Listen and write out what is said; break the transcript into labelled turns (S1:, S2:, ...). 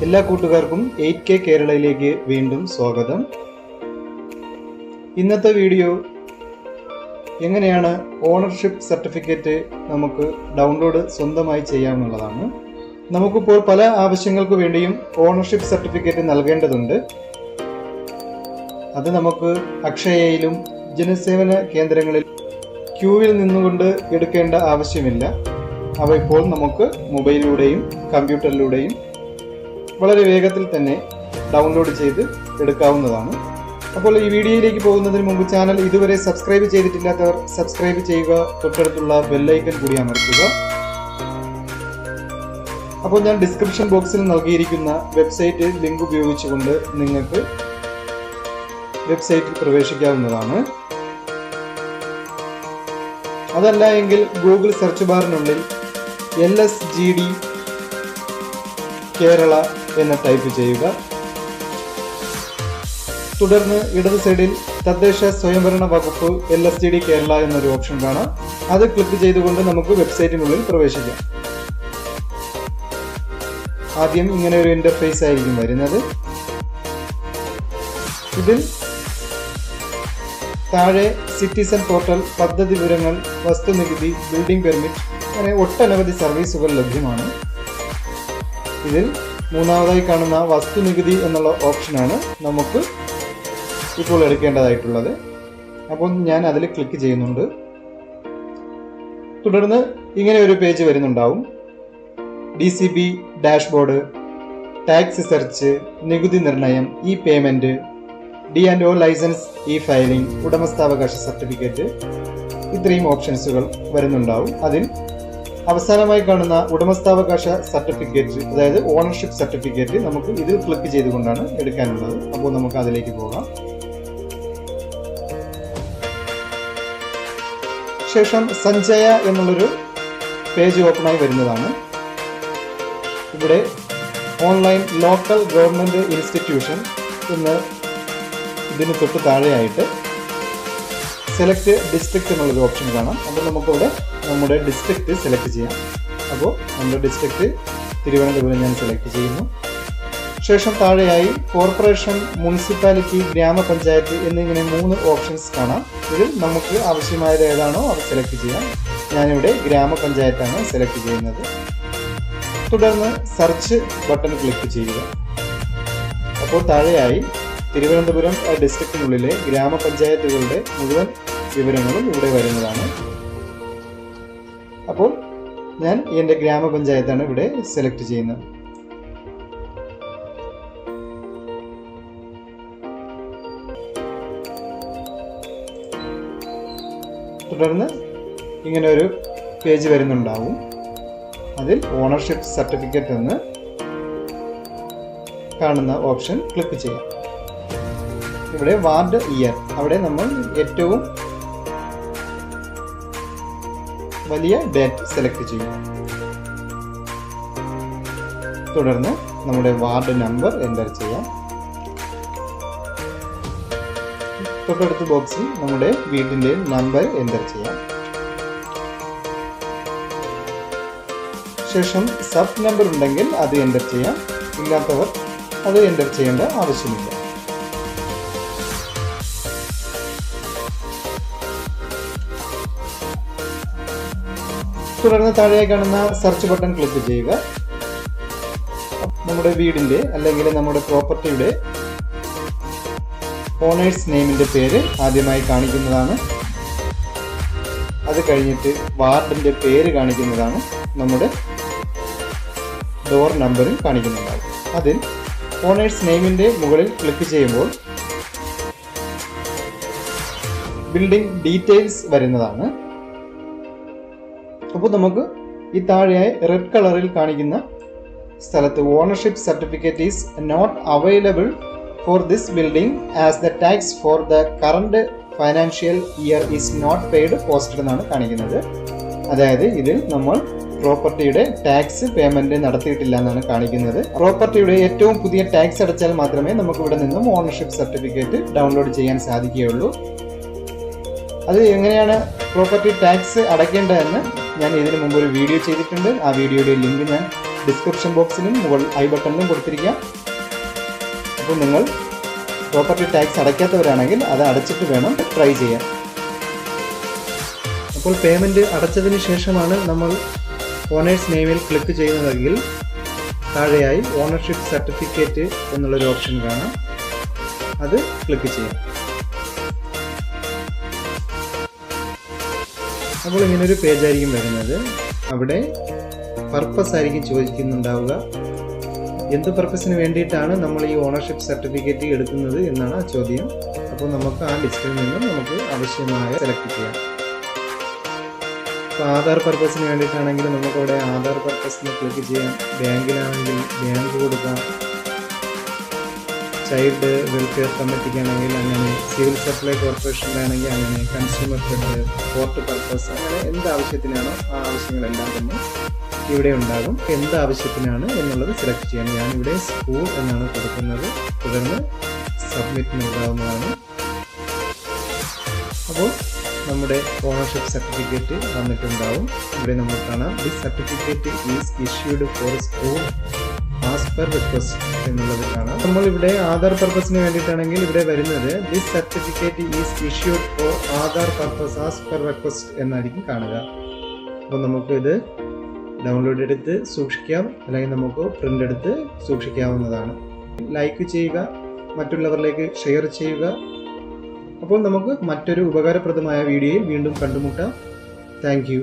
S1: എല്ലാ കൂട്ടുകാർക്കും 8K കേരളയിലേക്ക് വീണ്ടും സ്വാഗതം. ഇന്നത്തെ വീഡിയോ എങ്ങനെയാണ് ഓണർഷിപ്പ് സർട്ടിഫിക്കറ്റ് നമുക്ക് ഡൗൺലോഡ് സ്വന്തമായി ചെയ്യാമെന്നുള്ളതാണ്. നമുക്കിപ്പോൾ പല ആവശ്യങ്ങൾക്ക് വേണ്ടിയും ഓണർഷിപ്പ് സർട്ടിഫിക്കറ്റ് നൽകേണ്ടതുണ്ട്. അത് നമുക്ക് അക്ഷയയിലും ജനസേവന കേന്ദ്രങ്ങളിൽ ക്യൂവിൽ നിന്നുകൊണ്ട് എടുക്കേണ്ട ആവശ്യമില്ല. അവ ഇപ്പോൾ നമുക്ക് മൊബൈലിലൂടെയും കമ്പ്യൂട്ടറിലൂടെയും വളരെ വേഗത്തിൽ തന്നെ ഡൗൺലോഡ് ചെയ്ത് എടുക്കാവുന്നതാണ്. അപ്പോൾ ഈ വീഡിയോയിലേക്ക് പോകുന്നതിന് മുമ്പ് ചാനൽ ഇതുവരെ സബ്സ്ക്രൈബ് ചെയ്തിട്ടില്ലാത്തവർ സബ്സ്ക്രൈബ് ചെയ്യുക, തൊട്ടടുത്തുള്ള ബെല്ലൈക്കൺ കൂടി അമർത്തുക. അപ്പോൾ ഞാൻ ഡിസ്ക്രിപ്ഷൻ ബോക്സിൽ നൽകിയിരിക്കുന്ന വെബ്സൈറ്റ് ലിങ്ക് ഉപയോഗിച്ചുകൊണ്ട് നിങ്ങൾക്ക് വെബ്സൈറ്റിൽ പ്രവേശിക്കാവുന്നതാണ്. അതല്ല എങ്കിൽ ഗൂഗിൾ സെർച്ച് ബാറിനുള്ളിൽ LSGD കേരള എന്ന് ടൈപ്പ് ചെയ്യുക. തുടർന്ന് ഇടത് സൈഡിൽ തദ്ദേശ സ്വയംഭരണ വകുപ്പ് LSGD കേരള എന്നൊരു ഓപ്ഷൻ കാണാം. അത് ക്ലിക്ക് ചെയ്തുകൊണ്ട് നമുക്ക് വെബ്സൈറ്റിനുള്ളിൽ പ്രവേശിക്കാം. ആദ്യം ഇങ്ങനെ ഒരു ഇന്റർഫേസ് ആയിരിക്കും വരുന്നത്. ഇതിൽ താഴെ സിറ്റിസൺ പോർട്ടൽ, പദ്ധതി വിവരങ്ങൾ, വസ്തുനികുതി, ബിൽഡിംഗ് പെർമിറ്റ് അങ്ങനെ ഒട്ടനവധി സർവീസുകൾ ലഭ്യമാണ്. ഇതിൽ മൂന്നാമതായി കാണുന്ന വസ്തുനികുതി എന്നുള്ള ഓപ്ഷനാണ് നമുക്ക് ഇപ്പോൾ എടുക്കേണ്ടതായിട്ടുള്ളത്. അപ്പോൾ ഞാൻ അതിൽ ക്ലിക്ക് ചെയ്യുന്നുണ്ട്. തുടർന്ന് ഇങ്ങനെ ഒരു പേജ് വരുന്നുണ്ടാവും. DCB ഡാഷ്ബോർഡ്, ടാക്സ് സെർച്ച്, നികുതി നിർണയം, e payment, D&O license, e filing, ഉടമസ്ഥാവകാശ സർട്ടിഫിക്കറ്റ്, ഇത്രയും ഓപ്ഷൻസുകൾ വരുന്നുണ്ടാവും. അതിൽ അവസാനമായി കാണുന്ന ഉടമസ്ഥാവകാശ സർട്ടിഫിക്കറ്റ്, അതായത് ഓണർഷിപ്പ് സർട്ടിഫിക്കറ്റ്, നമുക്ക് ഇതിൽ ക്ലിക്ക് ചെയ്തുകൊണ്ടാണ് എടുക്കാനുള്ളത്. അപ്പോൾ നമുക്ക് അതിലേക്ക് പോകാം. ശേഷം സഞ്ജയ എന്നുള്ളൊരു പേജ് ഓപ്പണായി വരുന്നതാണ്. ഇവിടെ ഓൺലൈൻ ലോക്കൽ ഗവൺമെന്റ് ഇൻസ്റ്റിറ്റ്യൂഷൻ എന്ന് ഇതിന് തൊട്ട് താഴെയായിട്ട് സെലക്ട് ഡിസ്ട്രിക്ട് എന്നുള്ളൊരു ഓപ്ഷൻ കാണാം. അപ്പോൾ നമുക്കിവിടെ നമ്മുടെ ഡിസ്ട്രിക്ട് സെലക്ട് ചെയ്യാം. അപ്പോൾ നമ്മുടെ ഡിസ്ട്രിക്ട് തിരുവനന്തപുരം ഞാൻ സെലക്ട് ചെയ്യുന്നു. ശേഷം താഴെയായി കോർപ്പറേഷൻ, മുനിസിപ്പാലിറ്റി, ഗ്രാമപഞ്ചായത്ത് എന്നിങ്ങനെ 3 ഓപ്ഷൻസ് കാണാം. ഇതിൽ നമുക്ക് ആവശ്യമായത് ഏതാണോ അത് സെലക്ട് ചെയ്യാം. ഞാനിവിടെ ഗ്രാമപഞ്ചായത്താണ് സെലക്ട് ചെയ്യുന്നത്. തുടർന്ന് സെർച്ച് ബട്ടൺ ക്ലിക്ക് ചെയ്യുക. അപ്പോൾ താഴെയായി തിരുവനന്തപുരം ഡിസ്ട്രിക്റ്റിനുള്ളിലെ ഗ്രാമപഞ്ചായത്തുകളുടെ മുഴുവൻ വിവരങ്ങളും ഇവിടെ വരുന്നതാണ്. അപ്പോൾ ഞാൻ എൻ്റെ ഗ്രാമപഞ്ചായത്താണ് ഇവിടെ സെലക്ട് ചെയ്യുന്നത്. തുടർന്ന് ഇങ്ങനെ ഒരു പേജ് വരുന്നുണ്ടാവും. അതിൽ ഓണർഷിപ്പ് സർട്ടിഫിക്കറ്റ് എന്ന് കാണുന്ന ഓപ്ഷൻ ക്ലിക്ക് ചെയ്യാം. ഇവിടെ വാർഡ് ഇയർ, അവിടെ നമ്മൾ ഏറ്റവും വലിയ ഡേറ്റ് സെലക്ട് ചെയ്യും. തുടർന്ന് നമ്മുടെ വാർഡ് നമ്പർ എൻ്റർ ചെയ്യാം. തൊട്ടടുത്ത ബോക്സിൽ നമ്മുടെ വീടിന്റെ നമ്പർ എൻ്റർ ചെയ്യാം. ശേഷം സബ് നമ്പർ ഉണ്ടെങ്കിൽ അത് എൻ്റർ ചെയ്യാം. ഇല്ലാത്തവർ അത് എൻ്റർ ചെയ്യേണ്ട ആവശ്യമില്ല. തുടർന്ന് താഴെ കാണുന്ന സെർച്ച് ബട്ടൺ ക്ലിക്ക് ചെയ്യുക. നമ്മുടെ വീടിന്റെ അല്ലെങ്കിൽ നമ്മുടെ പ്രോപ്പർട്ടിയുടെ ഓണേഴ്സ് നെയിമിന്റെ പേര് ആദ്യമായി കാണിക്കുന്നതാണ്. അത് കഴിഞ്ഞിട്ട് വാർഡിന്റെ പേര് കാണിക്കുന്നതാണ്. നമ്മുടെ ഡോർ നമ്പറും കാണിക്കുന്നുണ്ടാവും. അതിൽ ഓണേഴ്സ് നെയിമിന്റെ മുകളിൽ ക്ലിക്ക് ചെയ്യുമ്പോൾ ബിൽഡിംഗ് ഡീറ്റെയിൽസ് വരുന്നതാണ്. അപ്പോൾ നമുക്ക് ഈ താഴെയായി റെഡ് കളറിൽ കാണിക്കുന്ന സ്ഥലത്ത് ownership certificate is not available for this building as the tax for the current financial year is not paid posted എന്നാണ് കാണിക്കുന്നത്. അതായത് ഇതിൽ നമ്മൾ പ്രോപ്പർട്ടിയുടെ ടാക്സ് പേയ്മെന്റ് നടത്തിയിട്ടില്ല എന്നാണ് കാണിക്കുന്നത്. പ്രോപ്പർട്ടിയുടെ ഏറ്റവും പുതിയ ടാക്സ് അടച്ചാൽ മാത്രമേ നമുക്ക് ഇവിടെ നിന്നും ഓണർഷിപ്പ് സർട്ടിഫിക്കറ്റ് ഡൗൺലോഡ് ചെയ്യാൻ സാധിക്കുകയുള്ളൂ. അത് എങ്ങനെയാണ് പ്രോപ്പർട്ടി ടാക്സ് അടയ്ക്കേണ്ടതെന്ന് ഞാൻ ഇതിനു മുമ്പ് ഒരു വീഡിയോ ചെയ്തിട്ടുണ്ട്. ആ വീഡിയോയുടെ ലിങ്ക് ഞാൻ ഡിസ്ക്രിപ്ഷൻ ബോക്സിലും ഐ ബട്ടണിലും കൊടുത്തിരിക്കാം. അപ്പോൾ നിങ്ങൾ പ്രോപ്പർട്ടി ടാക്സ് അടയ്ക്കാത്തവരാണെങ്കിൽ അത് അടച്ചിട്ട് വേണം ട്രൈ ചെയ്യാൻ. അപ്പോൾ പേയ്മെൻറ്റ് അടച്ചതിന് ശേഷമാണ് നമ്മൾ ഓണേഴ്സ് നെയിമിൽ ക്ലിക്ക് ചെയ്യുന്നതെങ്കിൽ താഴെയായി ഓണർഷിപ്പ് സർട്ടിഫിക്കറ്റ് എന്നുള്ളൊരു ഓപ്ഷൻ കാണാം. അത് ക്ലിക്ക് ചെയ്യാം. അപ്പോൾ ഇങ്ങനൊരു പേജായിരിക്കും വരുന്നത്. അവിടെ പർപ്പസ് ആയിരിക്കും ചോദിക്കുന്നുണ്ടാവുക. എന്ത് പർപ്പസിന് വേണ്ടിയിട്ടാണ് നമ്മൾ ഈ ഓണർഷിപ്പ് സർട്ടിഫിക്കറ്റ് എടുക്കുന്നത് എന്നാണ് ആ ചോദ്യം. അപ്പോൾ നമുക്ക് ആ ലിസ്റ്റിൽ നിന്നും നമുക്ക് ആവശ്യമായ സെലക്ട് ചെയ്യാം. ഇപ്പോൾ ആധാർ പർപ്പസിന് വേണ്ടിയിട്ടാണെങ്കിൽ നമുക്കവിടെ ആധാർ പർപ്പസിന് ക്ലിക്ക് ചെയ്യാം. ബാങ്കിലാണെങ്കിൽ ബാങ്ക് കൊടുക്കാം. ചൈൽഡ് വെൽഫെയർ കമ്മിറ്റിക്കാണെങ്കിൽ അങ്ങനെ, സിവിൽ സപ്ലൈ കോർപ്പറേഷനിലാണെങ്കിൽ അങ്ങനെ, കൺസ്യൂമർ ഫെഡ്, പോർട്ട് പർപ്പസ്, അങ്ങനെ എന്ത് ആവശ്യത്തിനാണോ ആ ആവശ്യങ്ങളെല്ലാം തന്നെ ഇവിടെ ഉണ്ടാകും. എന്ത് ആവശ്യത്തിനാണ് എന്നുള്ളത് സെലക്ട് ചെയ്യാം. ഞാനിവിടെ സ്കൂൾ എന്നാണ് കൊടുക്കുന്നത്. തുടർന്ന് സബ്മിറ്റ് നൽകാവുന്നതാണ്. അപ്പോൾ നമ്മുടെ ഓണർഷിപ്പ് സർട്ടിഫിക്കറ്റ് വന്നിട്ടുണ്ടാവും. ഇവിടെ നമുക്ക് കാണാം this certificate is issued for school as per request എന്നുള്ളത് കാണാം. നമ്മളിവിടെ ആധാർ പർപ്പസിന് വേണ്ടിയിട്ടാണെങ്കിൽ ഇവിടെ വരുന്നത് this certificate is issued for Aadhaar purpose as per request എന്നായിരിക്കും കാണുക. അപ്പോൾ നമുക്ക് ഇത് ഡൗൺലോഡ് എടുത്ത് സൂക്ഷിക്കാം, അല്ലെങ്കിൽ നമുക്ക് പ്രിൻ്റ് എടുത്ത് സൂക്ഷിക്കാവുന്നതാണ്. ലൈക്ക് ചെയ്യുക, മറ്റുള്ളവരിലേക്ക് ഷെയർ ചെയ്യുക. അപ്പോൾ നമുക്ക് മറ്റൊരു ഉപകാരപ്രദമായ വീഡിയോയിൽ വീണ്ടും കണ്ടുമുട്ടാം. Thank you.